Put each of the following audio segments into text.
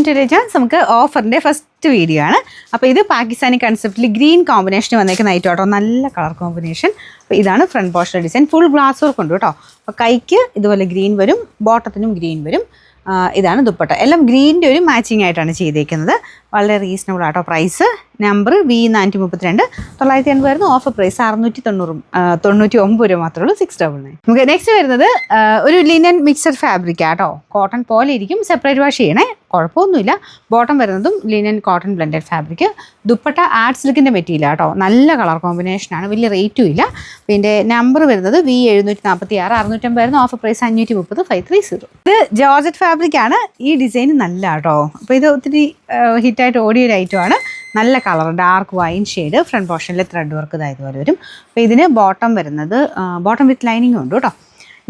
Today chance നമുക്ക് ഓഫറിൻ്റെ first video ആണ്. അപ്പോൾ ഇത് പാകിസ്ഥാനി കൺസെപ്റ്റിൽ ഗ്രീൻ കോമ്പിനേഷൻ വന്നേക്കുന്ന ഐറ്റം കേട്ടോ. നല്ല കളർ കോമ്പിനേഷൻ. അപ്പോൾ ഇതാണ് front portion design. Full glass work ഉണ്ട് കേട്ടോ. അപ്പോൾ കൈക്ക് ഇതുപോലെ ഗ്രീൻ വരും, ബോട്ടത്തിനും ഗ്രീൻ വരും. ഇതാണ് ദുപ്പട്ട. എല്ലാം ഗ്രീനിൻ്റെ ഒരു മാച്ചിങ് ആയിട്ടാണ് ചെയ്തേക്കുന്നത്. വളരെ റീസണബിൾ ആട്ടോ പ്രൈസ്. നമ്പർ V432 980 ആയിരുന്നു. ഓഫർ പ്രൈസ് 699 രൂപ മാത്രമേ ഉള്ളൂ. 699. നമുക്ക് നെക്സ്റ്റ് വരുന്നത് ഒരു ലിനൻ മിക്സഡ് ഫാബ്രിക് ആട്ടോ. കോട്ടൺ പോലെ ഇരിക്കും, സെപ്പറേറ്റ് വാഷ് ചെയ്യണേ, കുഴപ്പമൊന്നുമില്ല. ബോട്ടം വരുന്നതും linen cotton blended fabric. Dupatta art സിൽക്കിൻ്റെ മെറ്റീരിയൽ ആട്ടോ. നല്ല കളർ കോമ്പിനേഷനാണ്, വലിയ റേറ്റും ഇല്ല. പിന്നെ നമ്പർ വരുന്നത് V746 650 ആയിരുന്നു. Offer price 530 530. ഇത് ജോർജറ്റ് ഫാബ്രിക് ആണ്. ഈ ഡിസൈൻ നല്ല ആട്ടോ. അപ്പോൾ ഇത് ഒത്തിരി ഹിറ്റായിട്ട് ഓടിയ ഒരു ഐറ്റമാണ്. നല്ല colour, dark wine shade. Front പോർഷനിൽ ത്രെഡ് വർക്ക് ഇതായതുപോലെ വരും. അപ്പോൾ ഇതിന് ബോട്ടം വരുന്നത് ബോട്ടം വിത്ത് ലൈനിങ് ഉണ്ട് കേട്ടോ.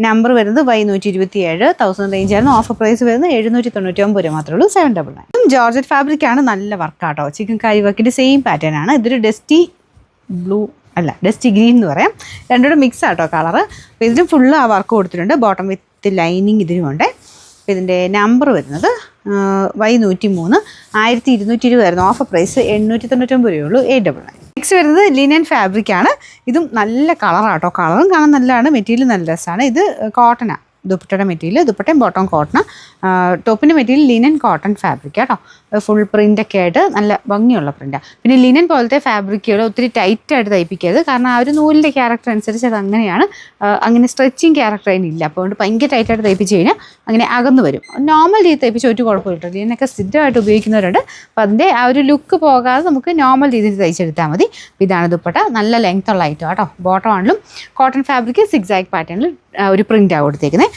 നമ്പർ വരുന്നത് Y127 1000 റേഞ്ച് ആയിരുന്നു. ഓഫർ പ്രൈസ് വരുന്നത് 799 രൂപ മാത്രമേ ഉള്ളൂ. 799. ജോർജറ്റ് ഫാബ്രിക് ആണ്. നല്ല വർക്കാട്ടോ. ചിക്കൻ കാരി വർക്കിൻ്റെ സെയിം പാറ്റേൺ ആണ്. ഇതൊരു ഡസ്റ്റി ബ്ലൂ അല്ല, ഡസ്റ്റി ഗ്രീൻ എന്ന് പറയാം. രണ്ടുകൂടെ മിക്സ് ആട്ടോ കളറ്. അപ്പോൾ ഇതിന് ഫുള്ള് ആ വർക്ക് കൊടുത്തിട്ടുണ്ട്. ബോട്ടം വിത്ത് ലൈനിങ് ഇതിനുമുണ്ട്. അപ്പോൾ ഇതിൻ്റെ നമ്പർ വരുന്നത് Y103 1220 ആയിരുന്നു. ഓഫർ പ്രൈസ് 899 രൂപയുള്ളൂ. 899. നെക്സ്റ്റ് വരുന്നത് ലിനൻ ഫാബ്രിക് ആണ്. ഇതും നല്ല കളറാട്ടോ. കളറും കാണാൻ നല്ലതാണ്, മെറ്റീരിയൽ നല്ല രസമാണ്. ഇത് കോട്ടനാണ് ദുപ്പട്ടയുടെ മെറ്റീരിയൽ. ദുപ്പട്ടയും ബോട്ടം കോട്ടൺ. ടോപ്പിൻ്റെ മെറ്റീരിയൽ ലിനൻ കോട്ടൺ ഫാബ്രിക് കേട്ടോ. ഫുൾ പ്രിൻ്റൊക്കെ ആയിട്ട് നല്ല ഭംഗിയുള്ള പ്രിൻ്റാണ്. പിന്നെ ലിനൻ പോലത്തെ ഫാബ്രിക്കുകൾ ഒത്തിരി ടൈറ്റായിട്ട് തയ്പ്പിക്കരുത്. കാരണം ആ ഒരു നൂലിൻ്റെ ക്യാരക്ടർ അനുസരിച്ച് അത് അങ്ങനെയാണ്. അങ്ങനെ സ്ട്രെച്ചിങ് ക്യാരക്ടർ അതിനില്ല. അപ്പോൾ അതുകൊണ്ട് ഭയങ്കര ടൈറ്റായിട്ട് തയ്പ്പിച്ച് കഴിഞ്ഞാൽ അങ്ങനെ അകന്നു വരും. നോർമൽ രീതി തയ്പ്പിച്ച് ഒരു കുഴപ്പമില്ല. ലിനൊക്കെ സ്ഥിരമായിട്ട് ഉപയോഗിക്കുന്നവരുണ്ട്. അപ്പോൾ അതിൻ്റെ ആ ഒരു ലുക്ക് പോകാതെ നമുക്ക് നോർമൽ രീതിയിൽ തയ്ച്ചെടുത്താൽ മതി. ഇതാണ് ദുപ്പട്ട. നല്ല ലെങ്ത് ഉള്ള ഐറ്റം കേട്ടോ. ബോട്ടം ആണെങ്കിലും കോട്ടൺ ഫാബ്രിക് സിക്സാക് പാറ്റേണിൽ ഒരു പ്രിൻ്റാണ് കൊടുത്തേക്കുന്നത്.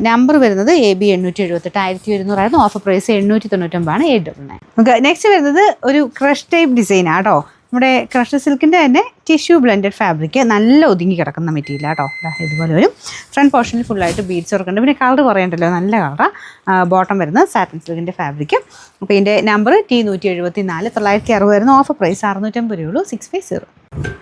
നമ്പർ വരുന്നത് AB 878 1100 ആയിരുന്നു. ഓഫർ പ്രൈസ് 899 ആണ്. 899. നമുക്ക് നെക്സ്റ്റ് വരുന്നത് ഒരു ക്രഷ് ടൈപ്പ് ഡിസൈൻ ആട്ടോ. നമ്മുടെ ക്രഷ് സിൽക്കിൻ്റെ തന്നെ ടിഷ്യൂ ബ്ലെൻഡഡ് ഫാബ്രിക്. നല്ല ഒതുങ്ങി കിടക്കുന്ന മെറ്റീരിയൽ ആട്ടോ. ഇതുപോലെ വരും. ഫ്രണ്ട് പോർഷനിൽ ഫുള്ളായിട്ട് ബീഡ്സ് വർക്കുണ്ട്. പിന്നെ കളർ പറയണ്ടല്ലോ, നല്ല കളറാണ്. ബോട്ടം വരുന്നത് സാറ്റിൻ സിൽക്കിൻ്റെ ഫാബ്രിക്. അപ്പോൾ ഇതിൻ്റെ നമ്പർ T174 960 ആയിരുന്നു. ഓഫർ പ്രൈസ് 650 രൂപയുള്ളൂ. 650.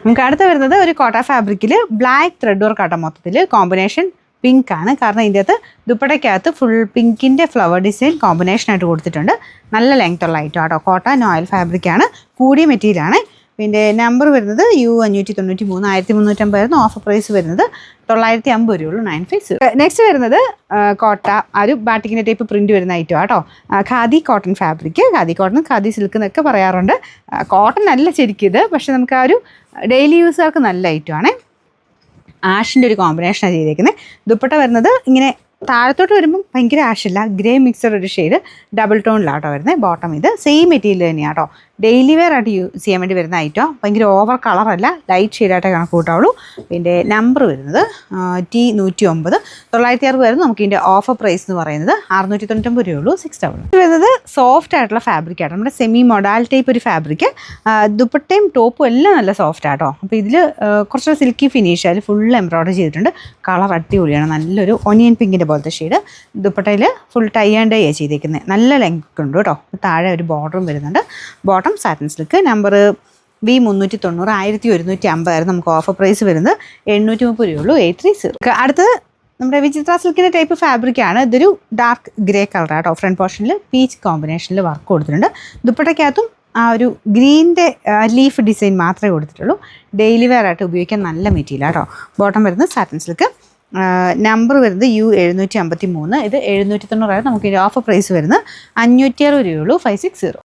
നമുക്ക് അടുത്ത് വരുന്നത് ഒരു കോട്ട ഫാബ്രിക്കിൽ ബ്ലാക്ക് ത്രെഡ് വർക്ക് ആട്ടോ. മൊത്തത്തിൽ കോമ്പിനേഷൻ പിങ്ക് ആണ്. കാരണം ഇതിൻ്റെ അകത്ത് ദുപ്പട്ടയ്ക്കകത്ത് ഫുൾ പിങ്കിൻ്റെ ഫ്ലവർ ഡിസൈൻ കോമ്പിനേഷനായിട്ട് കൊടുത്തിട്ടുണ്ട്. നല്ല ലെങ്ത് ഉള്ള ഐറ്റം ആട്ടോ. കോട്ടൺ ഓയിൽ ഫാബ്രിക്കാണ്. കൂടിയ മെറ്റീരിയലാണ്. പിന്നെ നമ്പർ വരുന്നത് U593 1350 ആയിരുന്നു. ഓഫർ പ്രൈസ് വരുന്നത് 950 രൂപയുള്ളൂ. 950. നെക്സ്റ്റ് വരുന്നത് കോട്ട ഒരു ബാറ്റിക്കിൻ്റെ ടൈപ്പ് പ്രിൻറ്റ് വരുന്ന ഐറ്റം ആട്ടോ. Khadi cotton fabric. Khadi cotton, khadi silk എന്നൊക്കെ പറയാറുണ്ട്. കോട്ടൺ അല്ല ശരിക്കും ഇത്, പക്ഷെ നമുക്ക് ആ ഒരു ഡെയിലി യൂസുകാർക്ക് നല്ല ഐറ്റമാണ്. ആഷിൻ്റെ ഒരു കോമ്പിനേഷനാണ് ചെയ്തേക്കുന്നത്. ദുപ്പട്ട വരുന്നത് ഇങ്ങനെ താഴത്തോട്ട് വരുമ്പം ഭയങ്കര ആഷില്ല, ഗ്രേ മിക്സഡ് ഒരു ഷെയ്ഡ് ഡബിൾ ടോണിലാട്ടോ വരുന്നത്. ബോട്ടം ഇത് സെയിം മെറ്റീരിയൽ തന്നെയാണ് കേട്ടോ. ഡെയിലി വെയർ ആയിട്ട് യൂസ് ചെയ്യാൻ വേണ്ടി വരുന്ന ഐറ്റം. ഭയങ്കര ഓവർ കളറല്ല, ലൈറ്റ് ഷെയ്ഡായിട്ടേ കണക്ക് കൂട്ടാവുള്ളൂ. പിന്നെ നമ്പർ വരുന്നത് T109 960 ആയിരുന്നു. നമുക്ക് ഇതിൻ്റെ ഓഫർ പ്രൈസ് എന്ന് പറയുന്നത് 699 രൂപയുള്ളൂ. 600. ഇത് വരുന്നത് സോഫ്റ്റ് ആയിട്ടുള്ള ഫാബ്രിക് ആട്ടോ. നമ്മുടെ സെമി മൊഡാൽ ടൈപ്പ് ഒരു ഫാബ്രിക്. ദുപ്പട്ടയും ടോപ്പും എല്ലാം നല്ല സോഫ്റ്റ് ആട്ടോ. അപ്പോൾ ഇതിൽ കുറച്ച് സിൽക്കി ഫിനിഷ്, അതിൽ ഫുൾ എംബ്രോയ്ഡറി ചെയ്തിട്ടുണ്ട്. കളർ അടിപൊളിയാണ്. നല്ലൊരു ഒനിയൻ പിങ്കിൻ്റെ പോലത്തെ ഷെയ്ഡ്. ദുപ്പട്ടയിൽ ഫുൾ ടൈ ആൻഡ് ഡൈ ചെയ്തേക്കുന്നത്. നല്ല ലെങ്ത് ഉണ്ട് കേട്ടോ. താഴെ ഒരു ബോർഡറും വരുന്നുണ്ട്. Bottom satin silk. Number V390 1150 ആയിരുന്നു. നമുക്ക് ഓഫർ പ്രൈസ് വരുന്നത് 830 രൂപയുള്ളൂ. 830. അടുത്തത് നമ്മുടെ വിചിത്ര സിൽക്കിൻ്റെ ടൈപ്പ് ഫാബ്രിക്കാണ്. ഇതൊരു ഡാർക്ക് ഗ്രേ കളറാണ് കേട്ടോ. ഫ്രണ്ട് പോർഷനിൽ പീച്ച് കോമ്പിനേഷനിൽ വർക്ക് കൊടുത്തിട്ടുണ്ട്. ദുപ്പട്ടയ്ക്കകത്തും ആ ഒരു ഗ്രീനിൻ്റെ ലീഫ് ഡിസൈൻ മാത്രമേ കൊടുത്തിട്ടുള്ളൂ. ഡെയിലി വെയർ ആയിട്ട് ഉപയോഗിക്കാൻ നല്ല മെറ്റീരിയൽ കേട്ടോ. ബോട്ടം വരുന്നത് സാറ്റിൻ സിൽക്ക്. നമ്പർ വരുന്നത് U753. ഇത് 790 ആയിരുന്നു. നമുക്ക് ഇതിൻ്റെ ഓഫർ പ്രൈസ് വരുന്നത് 560 രൂപയുള്ളൂ. 560.